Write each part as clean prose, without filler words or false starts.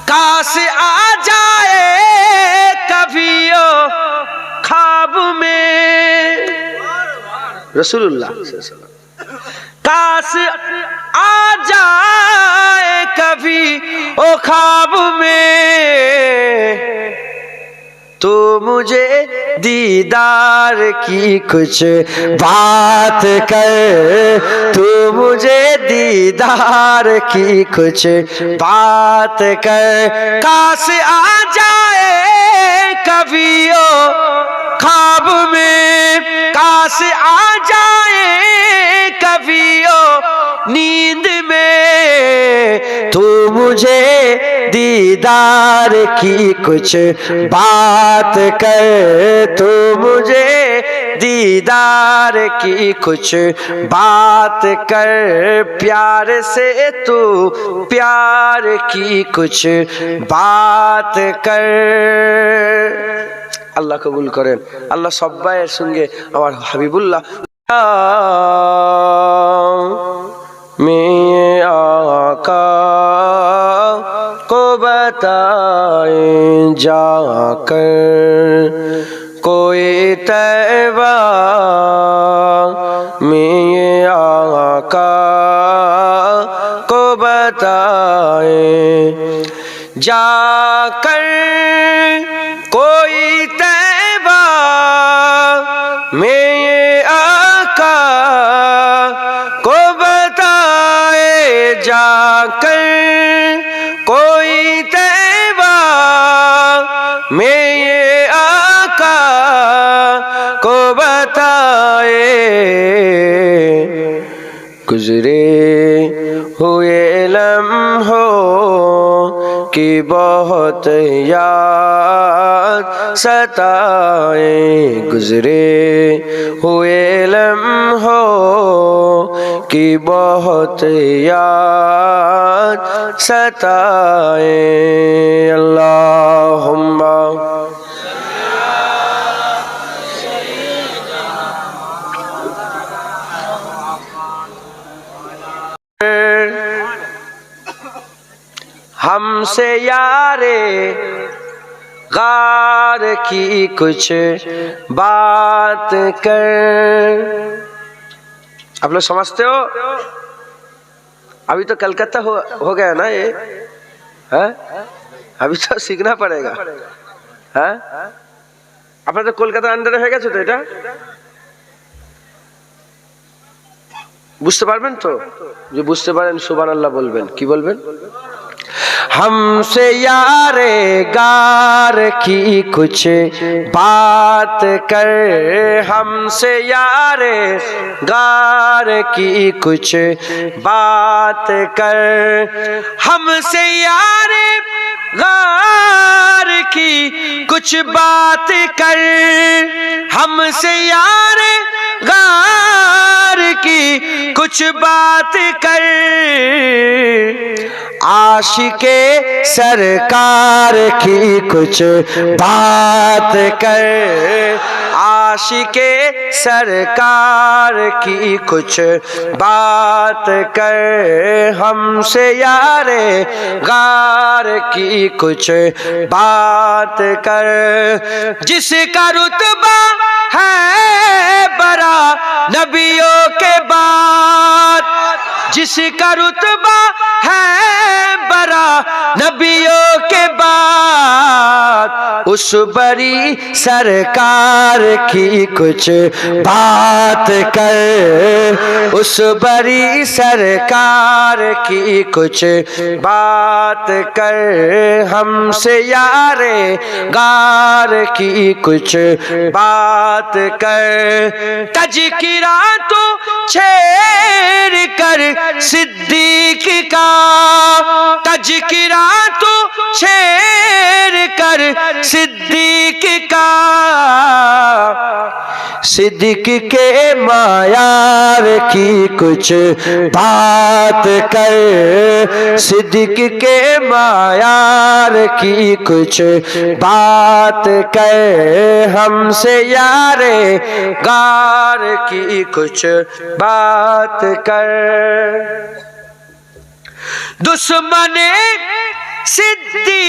کاش آ جائے کبھی خواب میں، رسول اللہ صلی اللہ علیہ وسلم، کاش آ جائے کبھی خواب میں، تو مجھے دیدار کی کچھ بات کر، تو مجھے دیدار کی کچھ بات کر، کاش آ جائے کبھی خواب میں، کاش آ جائے کبھی نیند میں، تو مجھے دیدار کی کچھ بات کر، تو مجھے دیدار کی کچھ بات کر، پیار سے تو پیار کی کچھ بات کر۔ আল্লাহ কবুল করেন। আল্লাহ সব্বাইয়ের সঙ্গে আমার হাবিবুল্লাহ میں آقا کو بتائیں جا کر، کوئی طیبہ میں آقا کو بتائیں جا کر، کوئی طیبہ میں آقا کو بتائے جا کر، کوئی طیبہ میں آقا کو بتائے، گزرے ہوئے لمحوں کی بہت یاد ستائے، گزرے ہوئے لمحوں کی بہت یاد ستائے، اللہم ہم سے یارے غار کی کچھ بات کر۔ آپ لوگ سمجھتے ہو؟ ابھی تو کلکتہ ہو گیا نا یہ، ابھی تو سیکھنا پڑے گا۔ আপনার তো কলকাতার আন্ডারে হয়ে গেছে তো এটা, বুঝতে পারবেন তো? যে বুঝতে পারেন সুবহানাল্লাহ বলবেন। কি বলবেন? ہم سے یارے غار کی کچھ بات کر، ہم سے یارے غار کی کچھ بات کر، ہم سے یارے غار کی کچھ بات کر، ہم سے یارے غار کی کچھ بات کر، عاشق سرکار کی کچھ بات کر، عاشق سرکار کی کچھ بات کر، ہم سے یارے غار کی کچھ بات کر، جس کا رتبہ ہے برا نبیوں کے بعد، جس کا رتبہ ہے برا نبیوں کے بعد، اس بری سرکار کی کچھ بات کر، اس بری سرکار کی کچھ بات کر، ہم سے یارے غار کی کچھ بات کر، تذکرہ تو چھیڑ کر صدیق کا، تذکرہ تو چھیڑ کر صدیق کا، صدیق کے معیار کی کچھ بات کر، صدیق کے معیار کی کچھ بات کر، ہم سے یارے غار کی کچھ بات کر، دشمن صدیق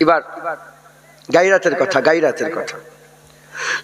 এবার গায়রাতের কথা, গায়রাতের কথা।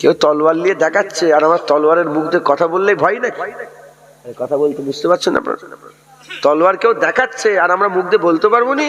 কেউ তলোয়ার নিয়ে দেখাচ্ছে আর আমার তলোয়ারের মুখ দিয়ে কথা বললেই ভয় নাকি? কথা বলতে বুঝতে পারছেন আপনারা? তলোয়ার কেউ দেখাচ্ছে আর আমরা মুখ দিয়ে বলতে পারবো নি?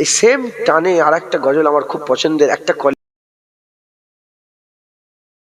এই সেম টানে আর একটা গজল আমার খুব পছন্দের, একটা